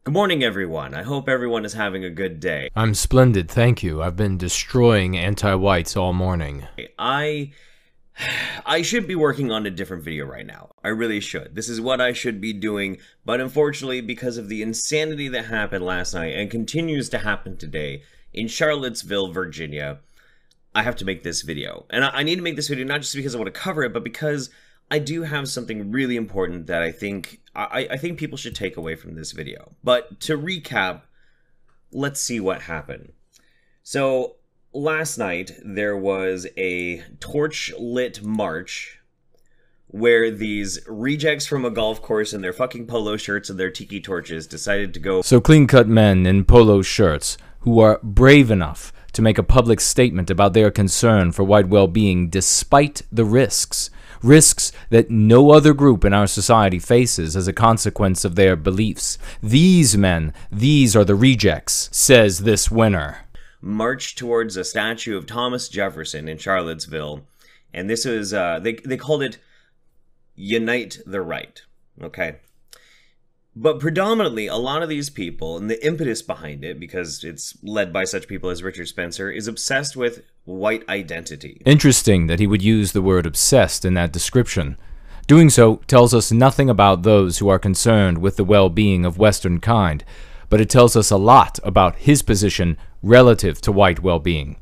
Good morning, everyone. I hope everyone is having a good day. I'm splendid, thank you. I've been destroying anti-whites all morning. I should be working on a different video right now. I really should. This is what I should be doing, but unfortunately, because of the insanity that happened last night and continues to happen today in Charlottesville, Virginia, I have to make this video. And I need to make this video not just because I want to cover it, but because I do have something really important that I think people should take away from this video. But to recap, let's see what happened. So last night there was a torch-lit march where these rejects from a golf course in their fucking polo shirts and their tiki torches decided to go. So clean-cut men in polo shirts who are brave enough to make a public statement about their concern for white well-being despite the risks that no other group in our society faces as a consequence of their beliefs. These men, these are the rejects, says this winner. Marched towards a statue of Thomas Jefferson in Charlottesville, and this is, they called it Unite the Right, okay? But predominantly, a lot of these people, and the impetus behind it, because it's led by such people as Richard Spencer, is obsessed with white identity. Interesting that he would use the word obsessed in that description. Doing so tells us nothing about those who are concerned with the well-being of Western kind, but it tells us a lot about his position relative to white well-being.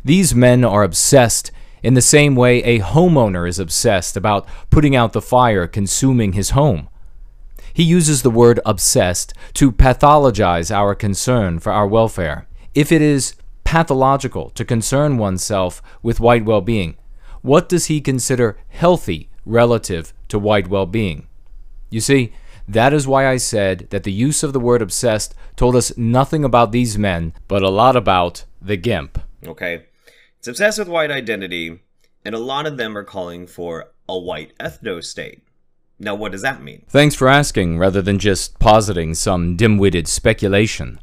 These men are obsessed in the same way a homeowner is obsessed about putting out the fire consuming his home. He uses the word obsessed to pathologize our concern for our welfare. If it is pathological to concern oneself with white well-being, what does he consider healthy relative to white well-being? You see, that is why I said that the use of the word obsessed told us nothing about these men, but a lot about the GIMP. Okay, it's obsessed with white identity, and a lot of them are calling for a white ethno-state. Now, what does that mean? Thanks for asking, rather than just positing some dim-witted speculation.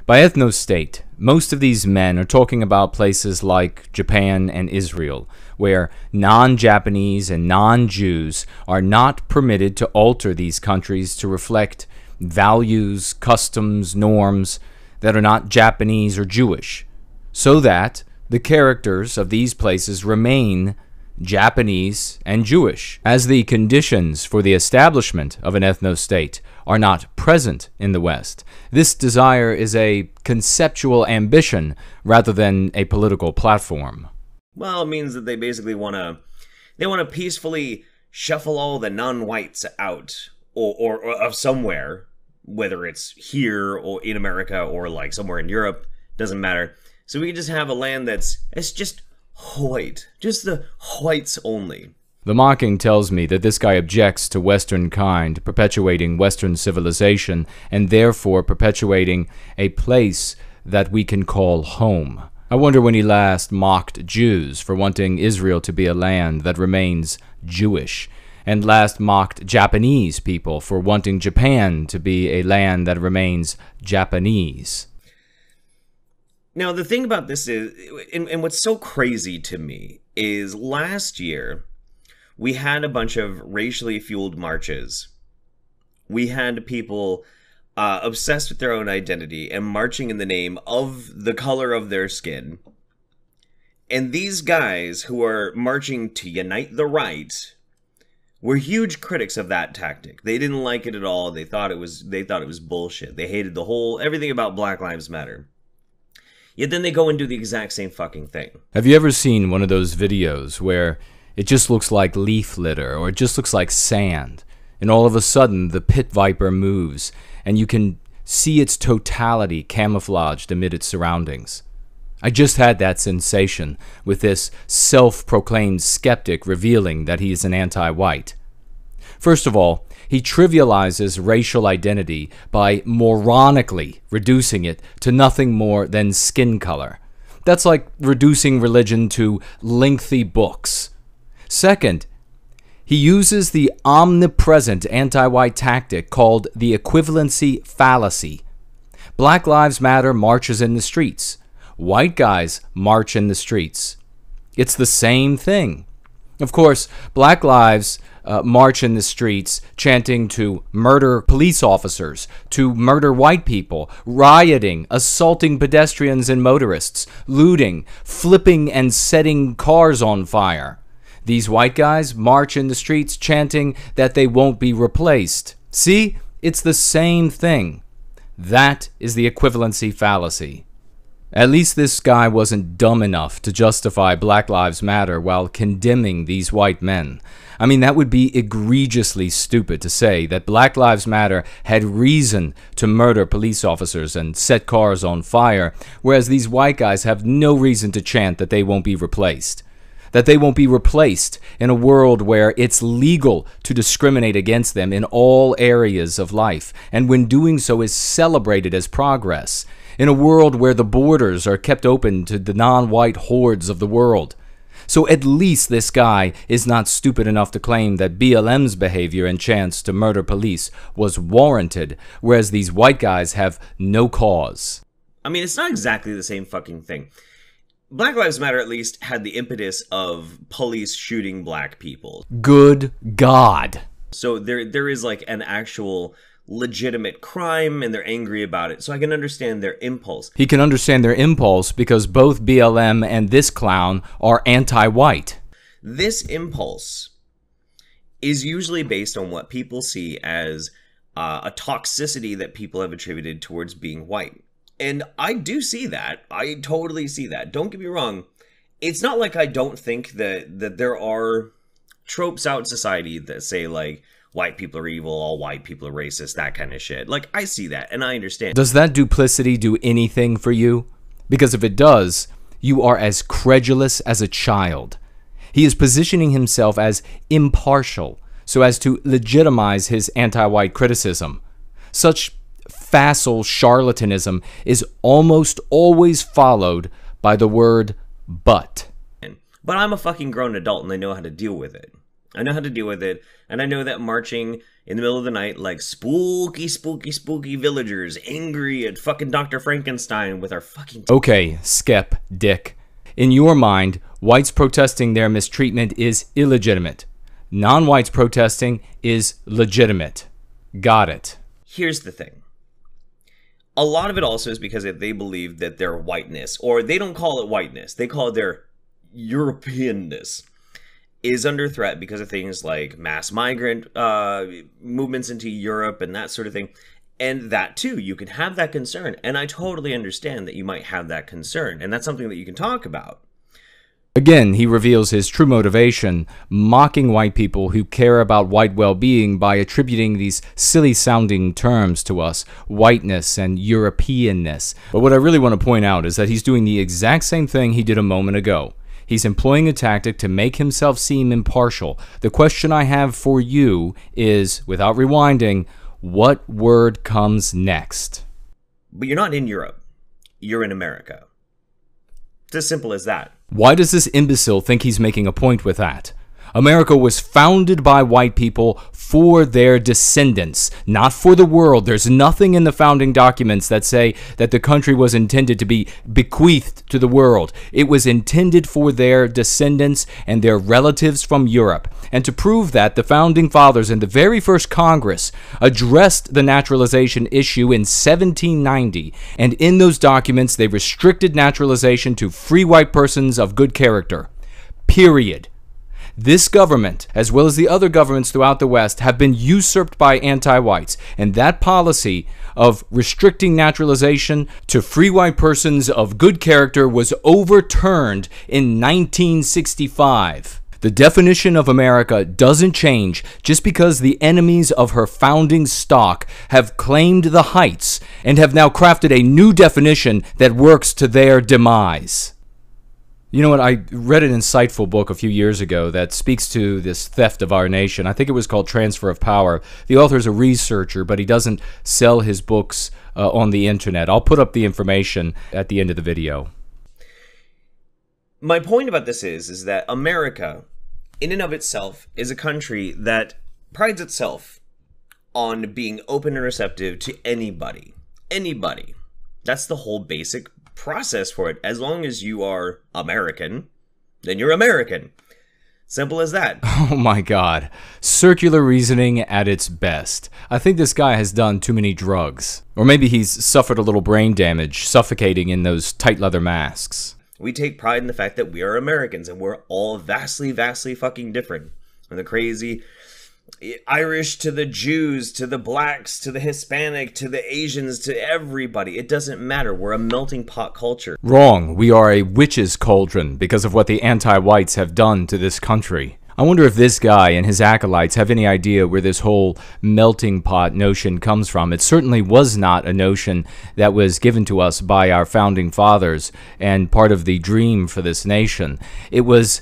By ethno-state, most of these men are talking about places like Japan and Israel, where non-Japanese and non-Jews are not permitted to alter these countries to reflect values, customs, norms that are not Japanese or Jewish, so that the characters of these places remain Japanese and Jewish, as the conditions for the establishment of an ethno-state are not present in the West. This desire is a conceptual ambition rather than a political platform. Well, it means that they basically want to peacefully shuffle all the non-whites out or of somewhere, whether it's here or in America or like somewhere in Europe, doesn't matter. So we can just have a land it's just white, just the whites only. The mocking tells me that this guy objects to Western kind perpetuating Western civilization and therefore perpetuating a place that we can call home. I wonder when he last mocked Jews for wanting Israel to be a land that remains Jewish, and last mocked Japanese people for wanting Japan to be a land that remains Japanese. Now, the thing about this is, and what's so crazy to me, is last year, we had a bunch of racially fueled marches. We had people obsessed with their own identity and marching in the name of the color of their skin. And these guys who are marching to unite the right were huge critics of that tactic. They didn't like it at all. They thought it was bullshit. They hated everything about Black Lives Matter. Yet then they go and do the exact same fucking thing. Have you ever seen one of those videos where it just looks like leaf litter or it just looks like sand, and all of a sudden the pit viper moves and you can see its totality camouflaged amid its surroundings? I just had that sensation with this self-proclaimed skeptic revealing that he is an anti-white. First of all, he trivializes racial identity by moronically reducing it to nothing more than skin color. That's like reducing religion to lengthy books. Second, he uses the omnipresent anti-white tactic called the equivalency fallacy. Black Lives Matter marches in the streets. White guys march in the streets. It's the same thing. Of course, black lives march in the streets chanting to murder police officers, to murder white people, rioting, assaulting pedestrians and motorists, looting, flipping and setting cars on fire. These white guys march in the streets chanting that they won't be replaced. See, it's the same thing. That is the equivalency fallacy. At least this guy wasn't dumb enough to justify Black Lives Matter while condemning these white men. I mean, that would be egregiously stupid to say that Black Lives Matter had reason to murder police officers and set cars on fire, whereas these white guys have no reason to chant that they won't be replaced. That they won't be replaced in a world where it's legal to discriminate against them in all areas of life, and when doing so is celebrated as progress. In a world where the borders are kept open to the non-white hordes of the world. So at least this guy is not stupid enough to claim that BLM's behavior and chants to murder police was warranted, whereas these white guys have no cause. I mean, it's not exactly the same fucking thing. Black Lives Matter at least had the impetus of police shooting black people. Good God. So there is like an actual legitimate crime and they're angry about it. So I can understand their impulse. He can understand their impulse because both BLM and this clown are anti-white. This impulse is usually based on what people see as a toxicity that people have attributed towards being white. And I do see that. I totally see that. Don't get me wrong. It's not like I don't think that there are tropes out in society that say like, white people are evil, all white people are racist, that kind of shit. Like, I see that, and I understand. Does that duplicity do anything for you? Because if it does, you are as credulous as a child. He is positioning himself as impartial, so as to legitimize his anti-white criticism. Such facile charlatanism is almost always followed by the word but. But I'm a fucking grown adult, and I know how to deal with it. I know how to deal with it, and I know that marching in the middle of the night like spooky, spooky, spooky villagers angry at fucking Dr. Frankenstein with our fucking... Okay, Skep, Dick. In your mind, whites protesting their mistreatment is illegitimate. Non-whites protesting is legitimate. Got it. Here's the thing. A lot of it also is because they believe that their whiteness, or they don't call it whiteness, they call it their Europeanness, is under threat because of things like mass migrant movements into Europe and that sort of thing. And that too, you can have that concern. And I totally understand that you might have that concern. And that's something that you can talk about. Again, he reveals his true motivation, mocking white people who care about white well-being by attributing these silly-sounding terms to us, whiteness and Europeanness. But what I really want to point out is that he's doing the exact same thing he did a moment ago. He's employing a tactic to make himself seem impartial. The question I have for you is, without rewinding, what word comes next? But you're not in Europe. You're in America. It's as simple as that. Why does this imbecile think he's making a point with that? America was founded by white people for their descendants, not for the world. There's nothing in the founding documents that say that the country was intended to be bequeathed to the world. It was intended for their descendants and their relatives from Europe. And to prove that, the founding fathers in the very first Congress addressed the naturalization issue in 1790. And in those documents, they restricted naturalization to free white persons of good character. Period. This government, as well as the other governments throughout the West, have been usurped by anti-whites, and that policy of restricting naturalization to free white persons of good character was overturned in 1965. The definition of America doesn't change just because the enemies of her founding stock have claimed the heights and have now crafted a new definition that works to their demise. You know what, I read an insightful book a few years ago that speaks to this theft of our nation. I think it was called Transfer of Power. The author is a researcher, but he doesn't sell his books on the internet. I'll put up the information at the end of the video. My point about this is that America, in and of itself, is a country that prides itself on being open and receptive to anybody. Anybody. That's the whole basic process for it. As long as you are American, then you're American. Simple as that. Oh my god. Circular reasoning at its best. I think this guy has done too many drugs. Or maybe he's suffered a little brain damage, suffocating in those tight leather masks. We take pride in the fact that we are Americans, and we're all vastly, vastly fucking different. From the crazy Irish to the Jews, to the blacks, to the Hispanic, to the Asians, to everybody. It doesn't matter. We're a melting pot culture. Wrong. We are a witch's cauldron because of what the anti-whites have done to this country. I wonder if this guy and his acolytes have any idea where this whole melting pot notion comes from. It certainly was not a notion that was given to us by our founding fathers and part of the dream for this nation. It was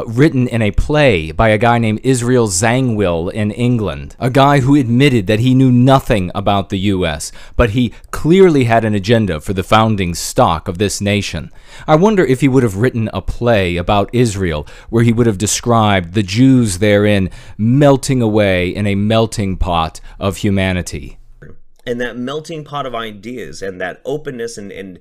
written in a play by a guy named Israel Zangwill in England, a guy who admitted that he knew nothing about the U.S., but he clearly had an agenda for the founding stock of this nation. I wonder if he would have written a play about Israel where he would have described the Jews therein melting away in a melting pot of humanity. And that melting pot of ideas and that openness and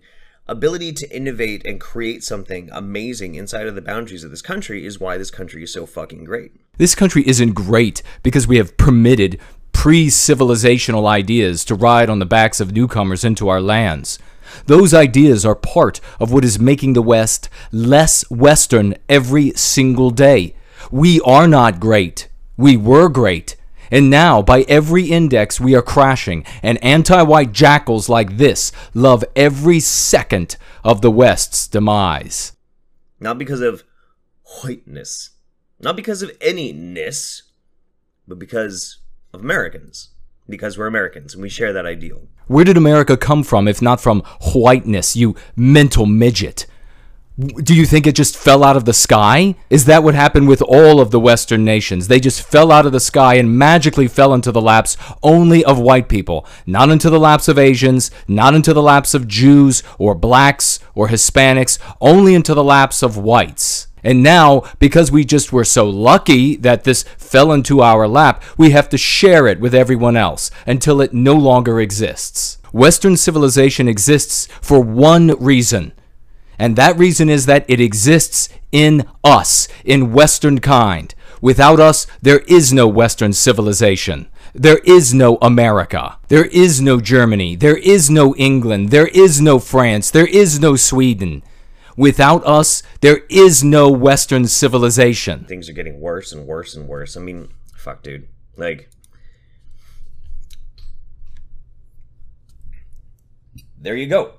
ability to innovate and create something amazing inside of the boundaries of this country is why this country is so fucking great. This country isn't great because we have permitted pre-civilizational ideas to ride on the backs of newcomers into our lands. Those ideas are part of what is making the West less Western every single day. We are not great. We were great. And now, by every index, we are crashing, and anti-white jackals like this love every second of the West's demise. Not because of whiteness, not because of any-ness, but because of Americans. Because we're Americans, and we share that ideal. Where did America come from, if not from whiteness, you mental midget? Do you think it just fell out of the sky? Is that what happened with all of the Western nations? They just fell out of the sky and magically fell into the laps only of white people, not into the laps of Asians, not into the laps of Jews or blacks or Hispanics, only into the laps of whites. And now, because we just were so lucky that this fell into our lap, we have to share it with everyone else until it no longer exists. Western civilization exists for one reason. And that reason is that it exists in us, in Western kind. Without us, there is no Western civilization. There is no America. There is no Germany. There is no England. There is no France. There is no Sweden. Without us, there is no Western civilization. Things are getting worse and worse and worse. I mean, fuck, dude. Like, there you go.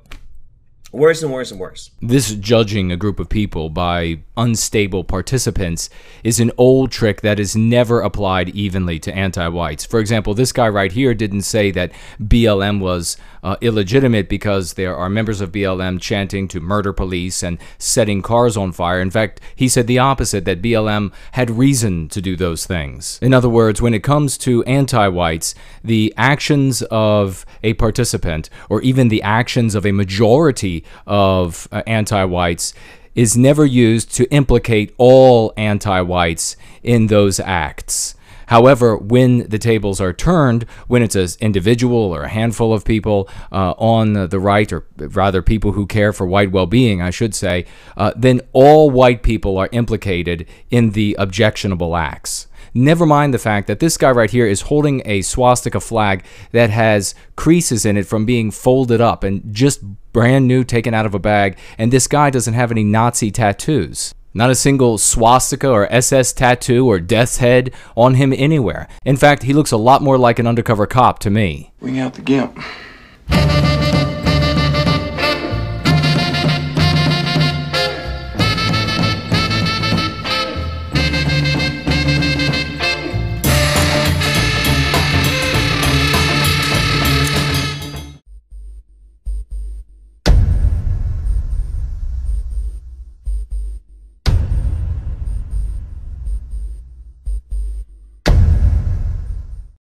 Worse and worse and worse. This judging a group of people by unstable participants is an old trick that is never applied evenly to anti-whites. For example, this guy right here didn't say that BLM was illegitimate because there are members of BLM chanting to murder police and setting cars on fire. In fact, he said the opposite, that BLM had reason to do those things. In other words, when it comes to anti-whites, the actions of a participant, or even the actions of a majority of anti-whites, is never used to implicate all anti-whites in those acts. However, when the tables are turned, when it's an individual or a handful of people on the right, or rather people who care for white well-being, I should say, then all white people are implicated in the objectionable acts. Never mind the fact that this guy right here is holding a swastika flag that has creases in it from being folded up and just brand new, taken out of a bag, and this guy doesn't have any Nazi tattoos. Not a single swastika or SS tattoo or death's head on him anywhere. In fact, he looks a lot more like an undercover cop to me. Bring out the gimp.